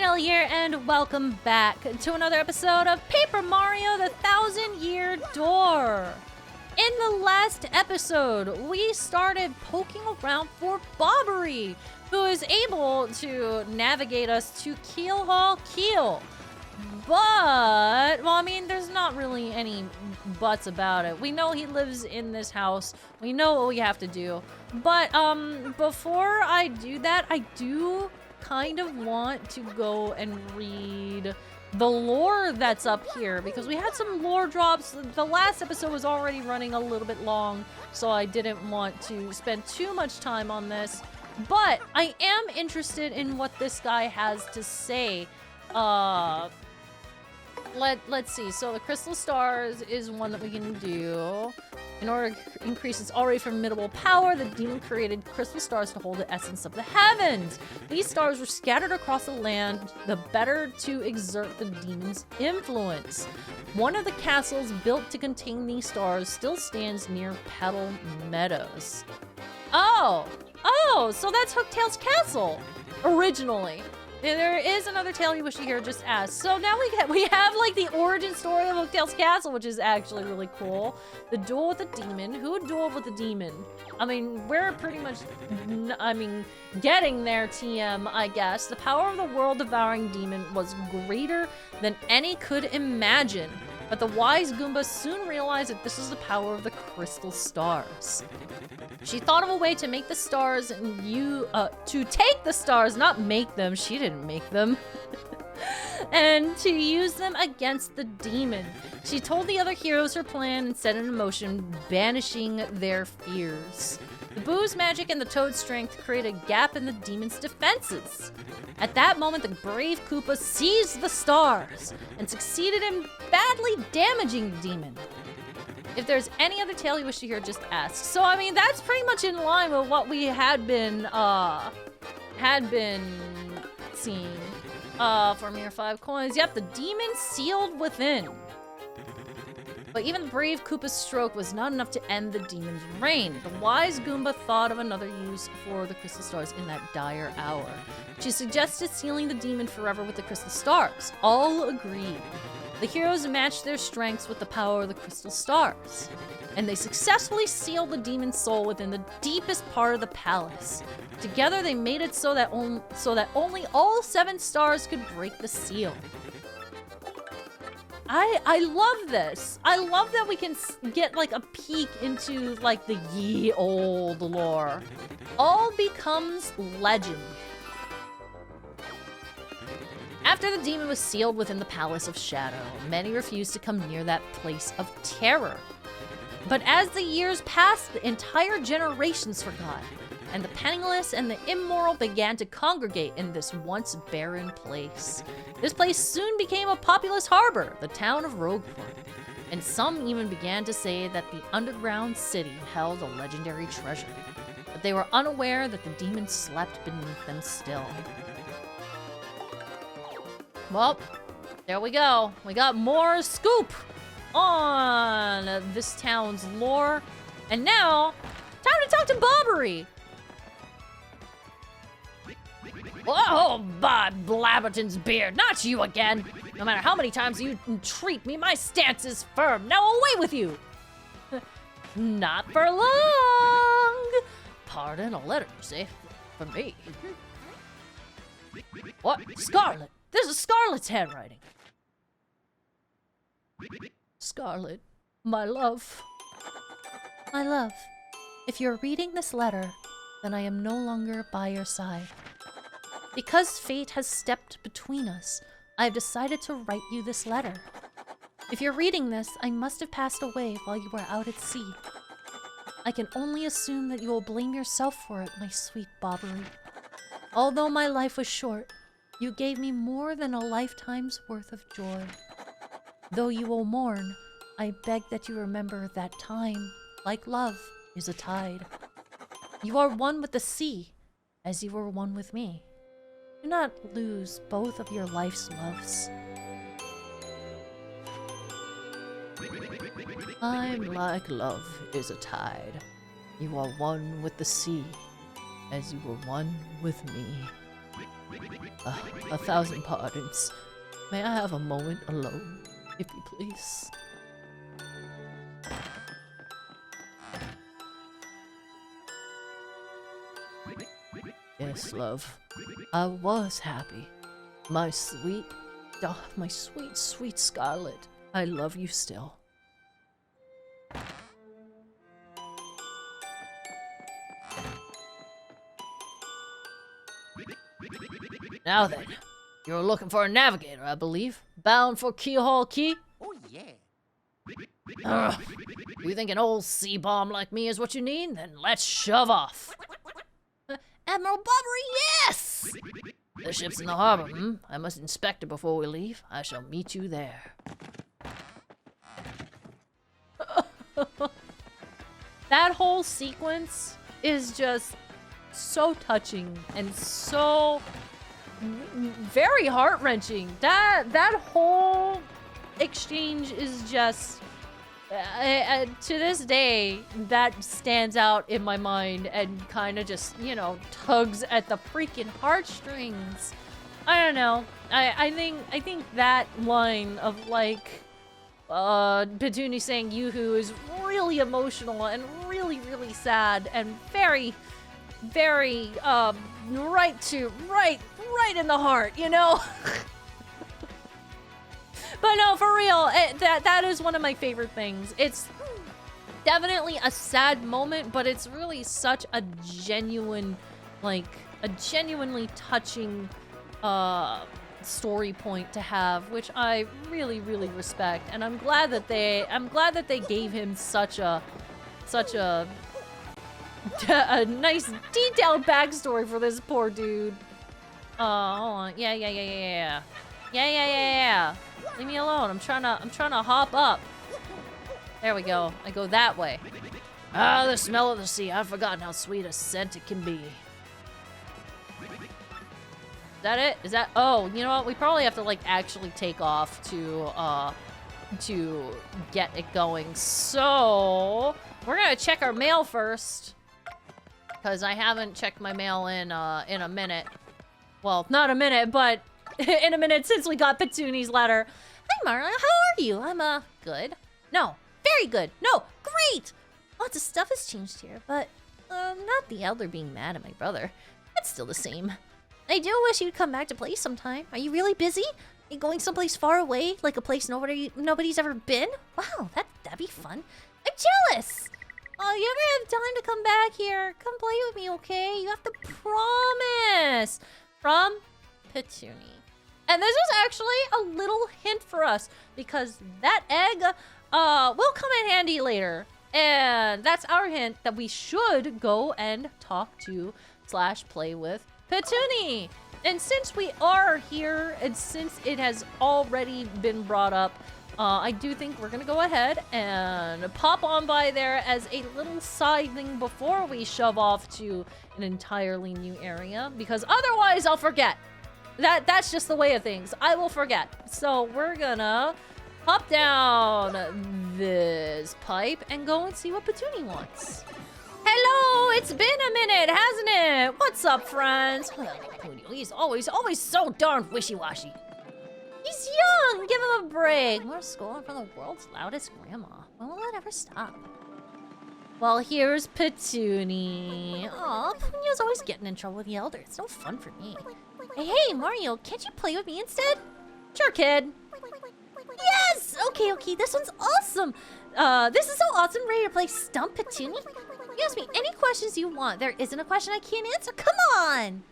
MasaeAnela here, and welcome back to another episode of Paper Mario: The Thousand-Year Door. In the last episode, we started poking around for Bobbery, who is able to navigate us to Keelhaul Key. But, well, I mean, there's not really any buts about it. We know he lives in this house. We know what we have to do. But, before I do that, I do kind of want to go and read the lore that's up here, because we had some lore drops. The last episode was already running a little bit long, so I didn't want to spend too much time on this. But I am interested in what this guy has to say. Let's see. So the crystal stars is one that we can do. In order to increase its already formidable power, the demon created crystal stars to hold the essence of the heavens. These stars were scattered across the land, the better to exert the demon's influence. One of the castles built to contain these stars still stands near Petal Meadows. Oh, so that's Hooktail's castle, originally. There is another tale you wish to hear, just ask. So now we have like the origin story of Hooktail's castle, which is actually really cool. The duel with the demon. Who dueled with the demon? I mean, we're pretty much, getting there, TM, I guess. The power of the world-devouring demon was greater than any could imagine. But the wise Goomba soon realized that this was the power of the crystal stars. She thought of a way to make the stars and to take the stars, not make them. She didn't make them. And to use them against the demon. She told the other heroes her plan and set it in motion, banishing their fears. The Boo's magic and the Toad's strength create a gap in the demon's defenses. At that moment, the brave Koopa seized the stars and succeeded in badly damaging the demon. If there's any other tale you wish to hear, just ask. So, I mean, that's pretty much in line with what we had been seeing. For mere 5 coins. Yep, the demon sealed within. But even the brave Koopa's stroke was not enough to end the demon's reign. The wise Goomba thought of another use for the crystal stars in that dire hour. She suggested sealing the demon forever with the crystal stars. All agreed. The heroes matched their strengths with the power of the crystal stars, and they successfully sealed the demon's soul within the deepest part of the palace. Together, they made it so that only all 7 stars could break the seal. I love this. I love that we can get like a peek into like the ye old lore. All becomes legend. After the demon was sealed within the Palace of Shadow, many refused to come near that place of terror. But as the years passed, the entire generations forgot, and the penniless and the immoral began to congregate in this once barren place. This place soon became a populous harbor, the town of Rogueport, and some even began to say that the underground city held a legendary treasure, but they were unaware that the demon slept beneath them still. Well, there we go. We got more scoop on this town's lore. And now, time to talk to Bobbery. Oh, by Blabberton's beard, not you again. No matter how many times you entreat me, my stance is firm. Now away with you. Not for long. Pardon, a letter, say, for me. What? Scarlet. This is Scarlet's handwriting. Scarlet, my love. My love, if you're reading this letter, then I am no longer by your side. Because fate has stepped between us, I have decided to write you this letter. If you're reading this, I must have passed away while you were out at sea. I can only assume that you will blame yourself for it, my sweet Bobbery. Although my life was short, you gave me more than a lifetime's worth of joy. Though you will mourn, I beg that you remember that time, like love, is a tide. You are one with the sea, as you were one with me. Do not lose both of your life's loves. I'm like love is a tide. You are one with the sea, as you were one with me. 1,000 pardons. May I have a moment alone, if you please? Yes, love. I was happy. My sweet, sweet Scarlet. I love you still. Now then, you're looking for a navigator, I believe. Bound for Keelhaul Key? Oh, yeah. You think an old sea bomb like me is what you need? Then let's shove off. Admiral Bobbery, yes! The ship's in the harbor, hmm? I must inspect it before we leave. I shall meet you there. That whole sequence is just so touching and so very heart-wrenching. That whole exchange is just to this day that stands out in my mind and kind of just, you know, tugs at the freaking heartstrings. I don't know. I think that line of like Petunia saying yoo-hoo is really emotional and really sad and very right in the heart, you know? But no, for real, that is one of my favorite things. It's definitely a sad moment, but it's really such a genuine, like, a genuinely touching story point to have, which I really respect. And I'm glad that they gave him such a nice detailed backstory for this poor dude. Hold on. Yeah. Leave me alone. I'm trying to hop up. There we go. I go that way. Ah, the smell of the sea. I've forgotten how sweet a scent it can be. Is that it? Is that... Oh, you know what? We probably have to, like, actually take off to get it going. So, we're gonna check our mail first. Because I haven't checked my mail in a minute. Well, not a minute, but in a minute since we got Petunia's letter. Hi, Mara. How are you? I'm, good. No. Very good. No. Great! Lots of stuff has changed here, but, not the elder being mad at my brother. That's still the same. I do wish you'd come back to play sometime. Are you really busy? Are you going someplace far away? Like a place nobody's ever been? Wow, that'd be fun. I'm jealous! Oh, you ever have time to come back here? Come play with me, okay? You have to promise! From Petunia. And this is actually a little hint for us, because that egg will come in handy later. And that's our hint that we should go and talk to / play with Petunia. And since we are here, and since it has already been brought up, I do think we're gonna go ahead and pop on by there as a little side thing before we shove off to an entirely new area, because otherwise I'll forget. That's just the way of things. I will forget. So we're gonna hop down this pipe and go and see what Petunia wants. Hello, it's been a minute, hasn't it? What's up, friends? Well, Petunia, he's always so darn wishy-washy. He's young, give him a break. We're schooling from the world's loudest grandma. When will it ever stop? Well, here's Petunia. Aw, Petunia's always getting in trouble with the elder. It's no fun for me. Hey, Mario, can't you play with me instead? Sure, kid. Yes! Okay, this one's awesome. This is so awesome. Ready to play Stump Petunia? You ask me any questions you want. There isn't a question I can't answer. Come on!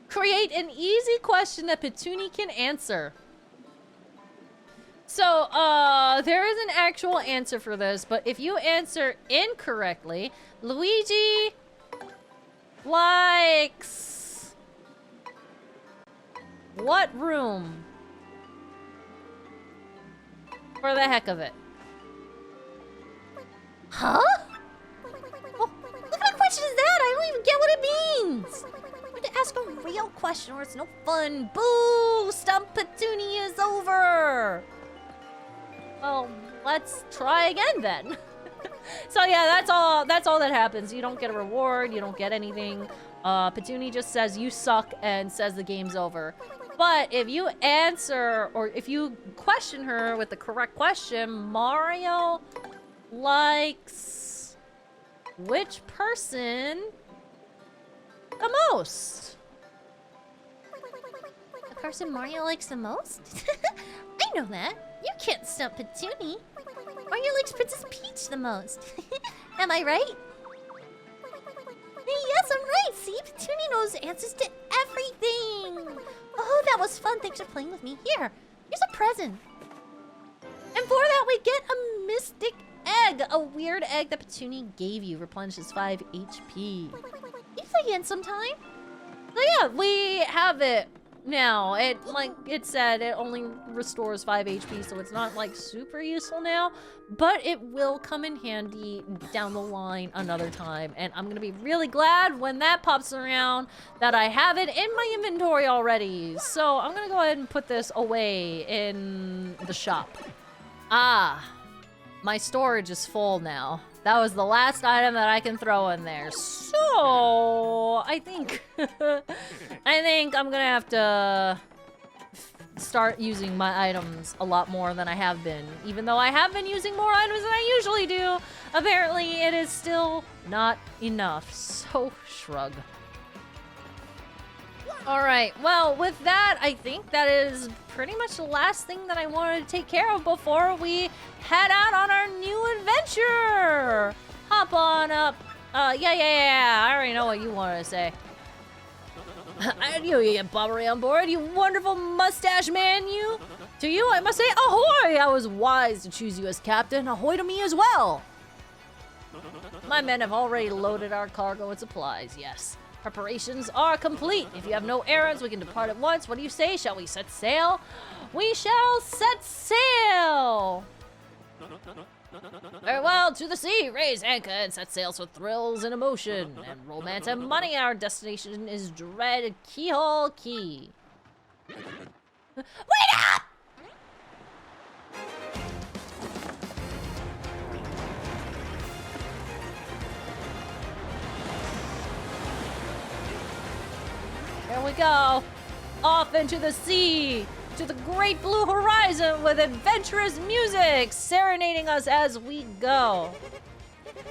Create an easy question that Petunia can answer. So, there is an actual answer for this, but if you answer incorrectly, Luigi likes... what room? For the heck of it. Huh? Well, what kind of question is that? I don't even get what it means. I need to ask a real question or it's no fun. Boo! Stump Petunia is over. Well, let's try again then. So yeah, that's all that happens. You don't get a reward, you don't get anything. Petuni just says you suck and says the game's over. But if you answer, or if you question her with the correct question, Mario likes which person the most? The person Mario likes the most? I know that. You can't stump Petuni. Mario likes Princess Peach the most. Am I right? Yes, I'm right. See, Petuni knows answers to everything. Oh, that was fun. Thanks for playing with me. Here's a present. And for that, we get a mystic egg. A weird egg that Petuni gave you. Replenishes 5 HP. You play again sometime? So yeah, we have it now. It, like it said, it only restores 5 HP, so it's not like super useful now, but it will come in handy down the line another time, and I'm gonna be really glad when that pops around that I have it in my inventory already. So I'm gonna go ahead and put this away in the shop. My storage is full now. That was the last item that I can throw in there. So I think I'm gonna have to start using my items a lot more than I have been. Even though I have been using more items than I usually do, apparently it is still not enough. So shrug. Alright, well, with that, I think that is pretty much the last thing that I wanted to take care of before we head out on our new adventure! Hop on up. Yeah, I already know what you wanted to say. And you get Bobbery on board, you wonderful mustache man, you! To you, I must say, ahoy! I was wise to choose you as captain. Ahoy to me as well! My men have already loaded our cargo and supplies, yes. Preparations are complete. If you have no errands, we can depart at once. What do you say? Shall we set sail? We shall set sail! Very well, to the sea. Raise anchor and set sails for thrills and emotion. And romance and money. Our destination is dread Keelhaul Key. Wait up! Here we go, off into the sea, to the great blue horizon with adventurous music serenading us as we go.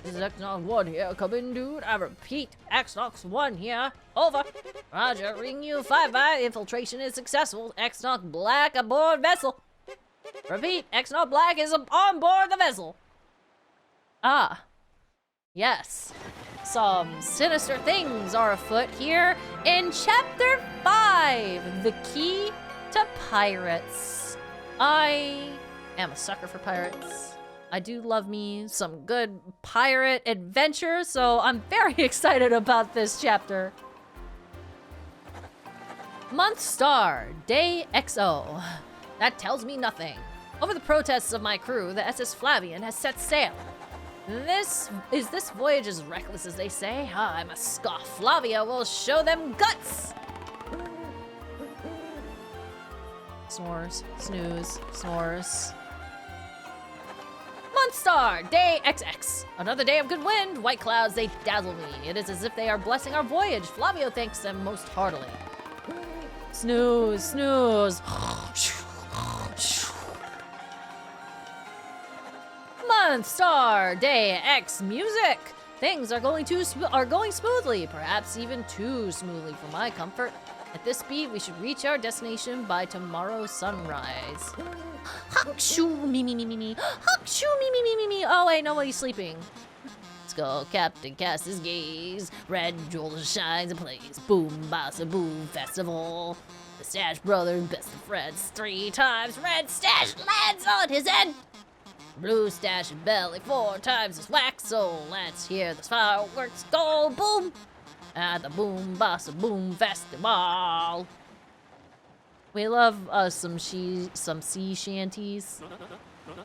This is X-Nauts 1 here, come in dude, I repeat, X-Nauts 1 here, over. Roger, ring you 5-5, infiltration is successful, X-Nauts Black aboard vessel. Repeat, X-Nauts Black is on board the vessel. Ah, yes. Some sinister things are afoot here in Chapter 5, The Key to Pirates. I am a sucker for pirates. I do love me some good pirate adventure, so I'm very excited about this chapter. Month star, day XO. That tells me nothing. Over the protests of my crew, the SS Flavian has set sail. This voyage as reckless as they say? I must scoff. Flavia will show them guts! Snores, snooze, snores. Month star, day XX. Another day of good wind. White clouds, they dazzle me. It is as if they are blessing our voyage. Flavio thanks them most heartily. Snooze, snooze. Month star, day X music. Things are going smoothly, perhaps even too smoothly for my comfort. At this speed, we should reach our destination by tomorrow's sunrise. Hawk-shoo, me. Hawk-shoo, me. Oh wait, nobody's sleeping. Let's go, Captain cast his gaze. Red jewel shines and plays. Boom, bossa, boom, festival. The Stash Brothers, best of friends. 3 times red stash lands on his head. Blue stash and belly 4 times his wax, so let's hear the fireworks go boom at the Boom Bossa Boom Festival. We love some sea shanties.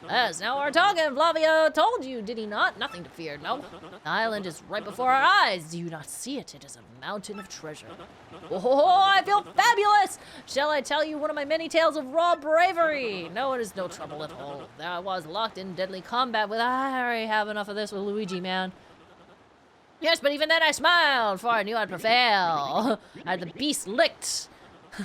Yes, now we're talking. Flavio told you, did he not? Nothing to fear, no. The island is right before our eyes. Do you not see it? It is a mountain of treasure. Oh, I feel fabulous! Shall I tell you one of my many tales of raw bravery? No, it is no trouble at all. There I was locked in deadly combat with... I already have enough of this with Luigi, man. Yes, but even then I smiled, for I knew I'd prevail. I had the beast licked.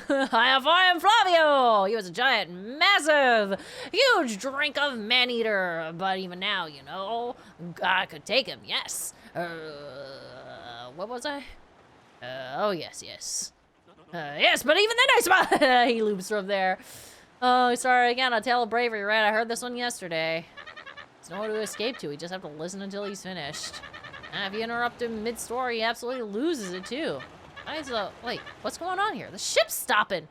I am Flavio! He was a giant, massive, huge drink of man-eater. But even now, you know, I could take him, yes. What was I? Oh, yes. Yes, but even then I smiled. He loops from there. Oh, sorry again, a tale of bravery, right? I heard this one yesterday. There's nowhere to escape to. We just have to listen until he's finished. If you interrupt him mid-story, he absolutely loses it, too. Wait, what's going on here? The ship's stopping.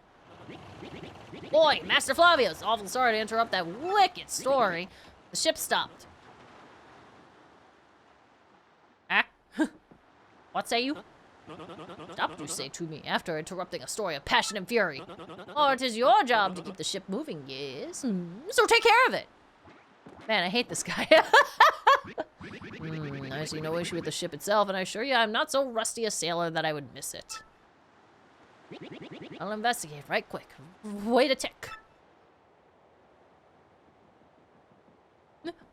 Boy, Master Flavio's awful sorry to interrupt that wicked story. The ship stopped. Ah? What say you? Stop, you say to me, after interrupting a story of passion and fury. Oh, it is your job to keep the ship moving, yes? So take care of it. Man, I hate this guy. I see no issue with the ship itself, and I assure you I'm not so rusty a sailor that I would miss it. I'll investigate right quick. Wait a tick.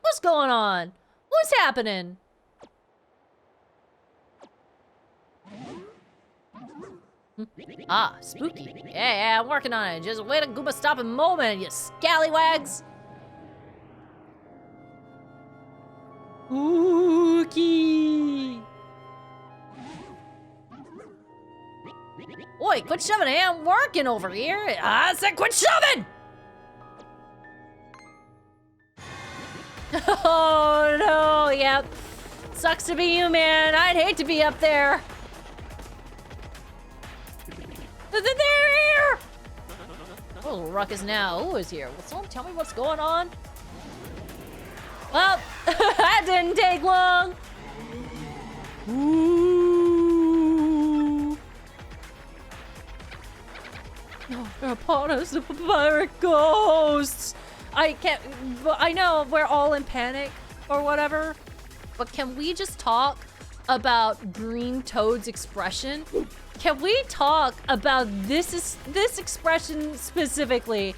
What's going on? What's happening? Ah, spooky. Yeah, I'm working on it. Just wait a gooba stop a moment, you scallywags. Spooky. Oi, quit shoving. I am working over here. I said quit shoving! Oh, no, yep. Sucks to be you, man. I'd hate to be up there. They're here! Oh, ruckus now. Who is here? Will someone tell me what's going on? Well, that didn't take long. Ooh. No, they're upon us, the pirate ghosts. I know we're all in panic or whatever, but can we just talk about Green Toad's expression? Can we talk about this expression specifically?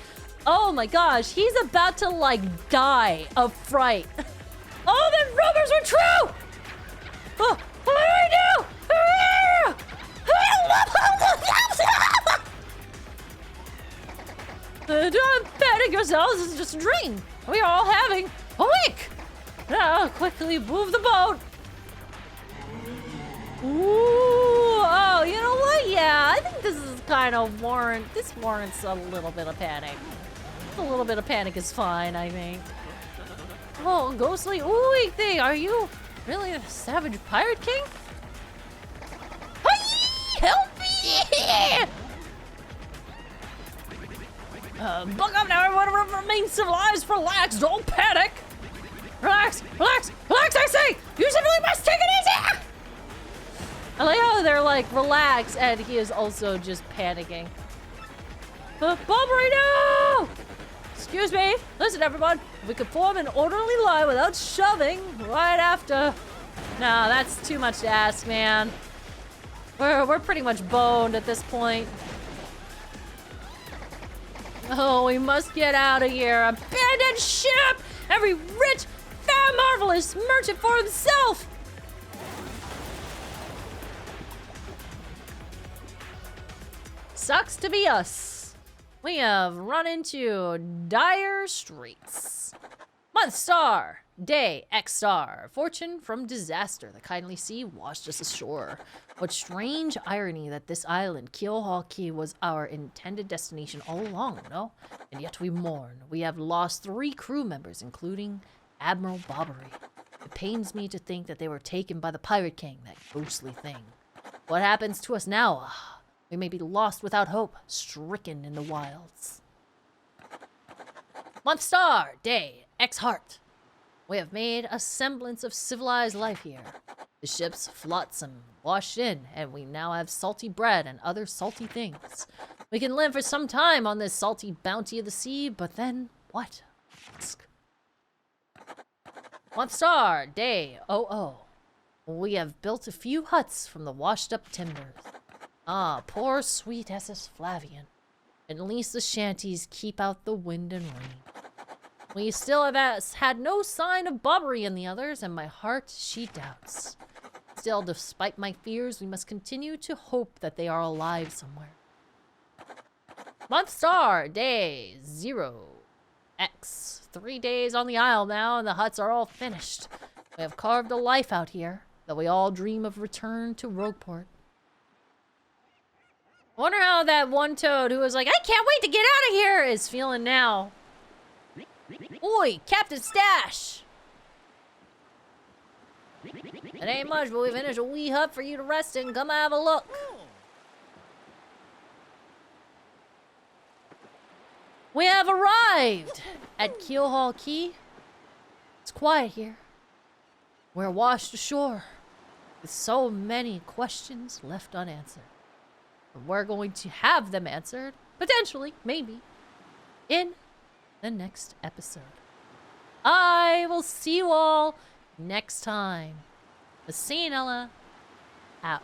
Oh my gosh, he's about to like die of fright. Oh, the rumors were true! Oh, what do I do? Don't panic yourselves, it's just a dream. We are all having a week. Now, quickly move the boat. Ooh, oh, you know what? Yeah, I think this is kind of this warrants a little bit of panic. A little bit of panic is fine, I think. Oh, ghostly ooey thing, are you really a savage pirate king? Hi, help me! Buck up now, everyone remain civilized, relax, don't panic! Relax, relax, relax, I say! You simply must take it easy! I like how they're like, relax, and he is also just panicking. Bobbery, no! Excuse me. Listen, everyone. We could form an orderly line without shoving right after. No, that's too much to ask, man. We're pretty much boned at this point. Oh, we must get out of here. Abandoned ship! Every rich, fat, marvelous merchant for himself! Sucks to be us. We have run into dire straits. Month star, day X star, fortune from disaster. The kindly sea washed us ashore. What strange irony that this island, Keelhaul Key, was our intended destination all along, no? And yet we mourn. We have lost 3 crew members, including Admiral Bobbery. It pains me to think that they were taken by the Pirate King, that ghostly thing. What happens to us now? We may be lost without hope, stricken in the wilds. Month star, day, X heart. We have made a semblance of civilized life here. The ship's flotsam washed in, and we now have salty bread and other salty things. We can live for some time on this salty bounty of the sea, but then what? Month star, day, we have built a few huts from the washed up timbers. Ah, poor sweet SS Flavian. At least the shanties keep out the wind and rain. We still have had no sign of Bobbery and the others, and my heart, she doubts. Still, despite my fears, we must continue to hope that they are alive somewhere. Month star, day 0. X. 3 days on the isle now, and the huts are all finished. We have carved a life out here, though we all dream of return to Rogueport. I wonder how that one toad who was like, I can't wait to get out of here, is feeling now. Oi, Captain Stash! It ain't much, but we finished a wee hut for you to rest in. Come have a look. We have arrived at Keelhaul Key. It's quiet here. We're washed ashore with so many questions left unanswered. But we're going to have them answered, potentially, maybe, in the next episode. I will see you all next time. MasaeAnela out.